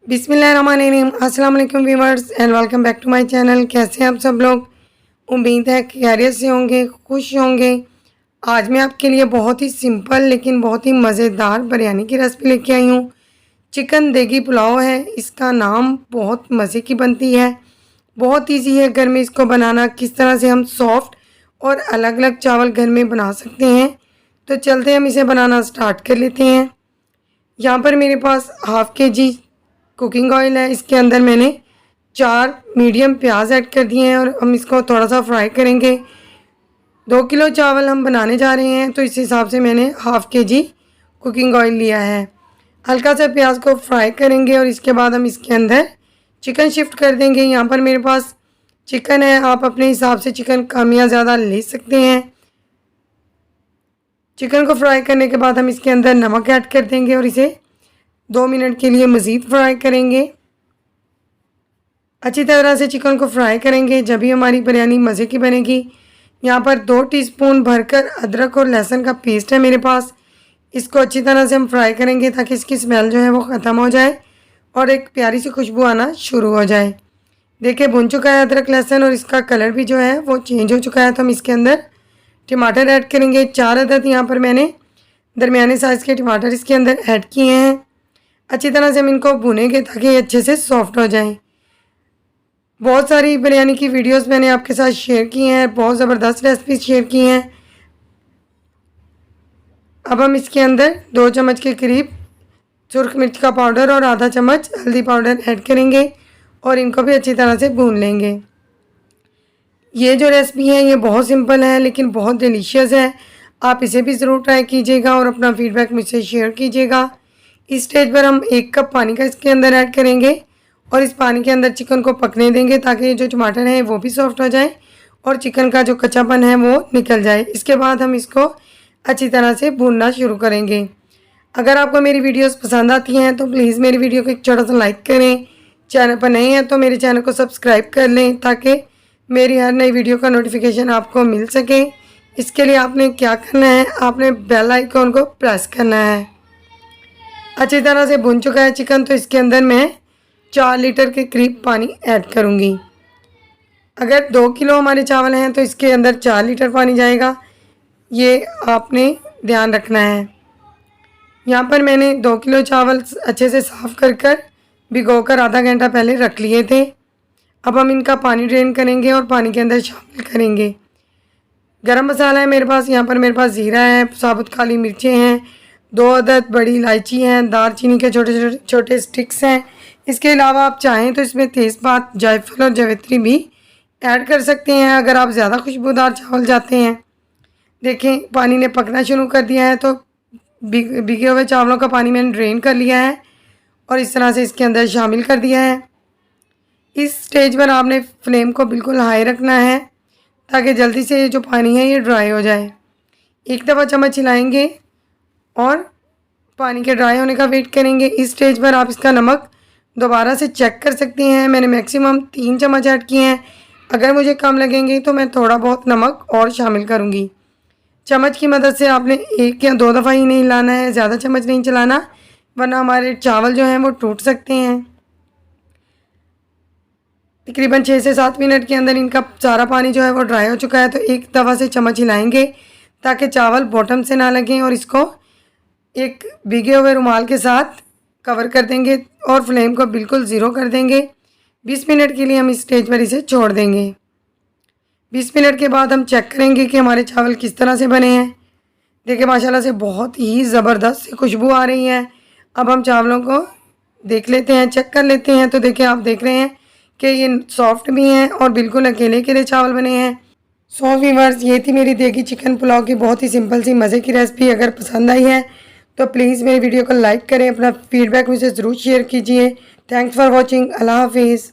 बिस्मिल्लाहिर्रहमानिर्रहीम। अस्सलाम वालेकुम viewers and welcome back to my channel. कैसे हैं आप सब लोग? उम्मीद है खैरियत से होंगे, खुश होंगे। आज मैं आपके लिए बहुत ही सिंपल लेकिन बहुत ही मज़ेदार बिरयानी की रेसिपी लेके आई हूँ। चिकन देगी पुलाव है इसका नाम। बहुत मज़े की बनती है, बहुत ईजी है घर में इसको बनाना। किस तरह से हम सॉफ्ट और अलग अलग चावल घर में बना सकते हैं, तो चलते हम इसे बनाना स्टार्ट कर लेते हैं। यहाँ पर मेरे पास हाफ़ के-जी कुकिंग ऑयल है। इसके अंदर मैंने 4 मीडियम प्याज ऐड कर दिए हैं और हम इसको थोड़ा सा फ्राई करेंगे। 2 किलो चावल हम बनाने जा रहे हैं, तो इस हिसाब से मैंने हाफ़ के-जी कुकिंग ऑयल लिया है। हल्का सा प्याज को फ्राई करेंगे और इसके बाद हम इसके अंदर चिकन शिफ्ट कर देंगे। यहाँ पर मेरे पास चिकन है, आप अपने हिसाब से चिकन कम या ज़्यादा ले सकते हैं। चिकन को फ्राई करने के बाद हम इसके अंदर नमक ऐड कर देंगे और इसे 2 मिनट के लिए मज़ीद फ्राई करेंगे। अच्छी तरह से चिकन को फ्राई करेंगे, जब भी हमारी बिरयानी मज़े की बनेगी। यहाँ पर 2 टीस्पून भरकर अदरक और लहसुन का पेस्ट है मेरे पास। इसको अच्छी तरह से हम फ्राई करेंगे ताकि इसकी स्मेल जो है वो ख़त्म हो जाए और एक प्यारी सी खुशबू आना शुरू हो जाए। देखिए भुन चुका है अदरक लहसुन और इसका कलर भी जो है वो चेंज हो चुका है। तो हम इसके अंदर टमाटर ऐड करेंगे। 4 अदद यहाँ पर मैंने दरमियाने साइज़ के टमाटर इसके अंदर ऐड किए हैं। अच्छी तरह से हम इनको भुनेंगे ताकि ये अच्छे से सॉफ्ट हो जाएं। बहुत सारी बिरयानी की वीडियोस मैंने आपके साथ शेयर की हैं, बहुत ज़बरदस्त रेसिपीज शेयर की हैं। अब हम इसके अंदर 2 चम्मच के करीब सुरख मिर्च का पाउडर और आधा चम्मच हल्दी पाउडर ऐड करेंगे और इनको भी अच्छी तरह से भून लेंगे। ये जो रेसिपी है ये बहुत सिंपल है लेकिन बहुत डिलीशियस है। आप इसे भी ज़रूर ट्राई कीजिएगा और अपना फीडबैक मुझसे शेयर कीजिएगा। इस स्टेज पर हम 1 कप पानी का इसके अंदर ऐड करेंगे और इस पानी के अंदर चिकन को पकने देंगे ताकि जो टमाटर है वो भी सॉफ्ट हो जाए और चिकन का जो कच्चापन है वो निकल जाए। इसके बाद हम इसको अच्छी तरह से भूनना शुरू करेंगे। अगर आपको मेरी वीडियोस पसंद आती हैं तो प्लीज़ मेरी वीडियो को एक छोटा सा लाइक करें। चैनल पर नए हैं तो मेरे चैनल को सब्सक्राइब कर लें ताकि मेरी हर नई वीडियो का नोटिफिकेशन आपको मिल सके। इसके लिए आपने क्या करना है, आपने बेल आइकॉन को प्रेस करना है। अच्छी तरह से भुन चुका है चिकन, तो इसके अंदर मैं 4 लीटर के करीब पानी ऐड करूँगी। अगर 2 किलो हमारे चावल हैं तो इसके अंदर 4 लीटर पानी जाएगा, ये आपने ध्यान रखना है। यहाँ पर मैंने 2 किलो चावल अच्छे से साफ़ कर भिगोकर आधा घंटा पहले रख लिए थे। अब हम इनका पानी ड्रेन करेंगे और पानी के अंदर शामिल करेंगे। गरम मसाला है मेरे पास, यहाँ पर मेरे पास ज़ीरा है, साबुत काली मिर्चें हैं, 2 अदद बड़ी इलायची हैं, दालचीनी के छोटे छोटे छोटे स्टिक्स हैं। इसके अलावा आप चाहें तो इसमें तेज़पात, जायफल और जावित्री भी ऐड कर सकते हैं अगर आप ज़्यादा खुशबूदार चावल चाहते हैं। देखें पानी ने पकना शुरू कर दिया है, तो भीगे हुए चावलों का पानी मैंने ड्रेन कर लिया है और इस तरह से इसके अंदर शामिल कर दिया है। इस स्टेज पर आपने फ्लेम को बिल्कुल हाई रखना है ताकि जल्दी से ये जो पानी है ये ड्राई हो जाए। एक दफ़ा चम्मच हिलाएंगे और पानी के ड्राई होने का वेट करेंगे। इस स्टेज पर आप इसका नमक दोबारा से चेक कर सकते हैं। मैंने मैक्सिमम 3 चम्मच ऐड किए हैं, अगर मुझे कम लगेंगे तो मैं थोड़ा बहुत नमक और शामिल करूँगी। चम्मच की मदद से आपने 1 या 2 दफ़ा ही नहीं हिलाना है, ज़्यादा चम्मच नहीं चलाना, वरना हमारे चावल जो हैं वो टूट सकते हैं। तकरीबन 6 से 7 मिनट के अंदर इनका सारा पानी जो है वो ड्राई हो चुका है, तो एक दफ़ा से चम्मच हिलाएंगे ताकि चावल बॉटम से ना लगें और इसको एक भीगे हुए रुमाल के साथ कवर कर देंगे और फ्लेम को बिल्कुल ज़ीरो कर देंगे। 20 मिनट के लिए हम इस स्टेज पर इसे छोड़ देंगे। 20 मिनट के बाद हम चेक करेंगे कि हमारे चावल किस तरह से बने हैं। देखिए माशाल्लाह से बहुत ही ज़बरदस्त सी खुशबू आ रही है। अब हम चावलों को देख लेते हैं, चेक कर लेते हैं। तो देखिए आप देख रहे हैं कि ये सॉफ्ट भी हैं और बिल्कुल अकेले अकेले चावल बने हैं। सो व्यूअर्स, ये थी मेरी देगी चिकन पुलाव की बहुत ही सिंपल सी मज़े की रेसिपी। अगर पसंद आई है तो प्लीज़ मेरी वीडियो को लाइक करें, अपना फीडबैक मुझसे ज़रूर शेयर कीजिए। Thanks for watching. अल्लाह हाफिज़।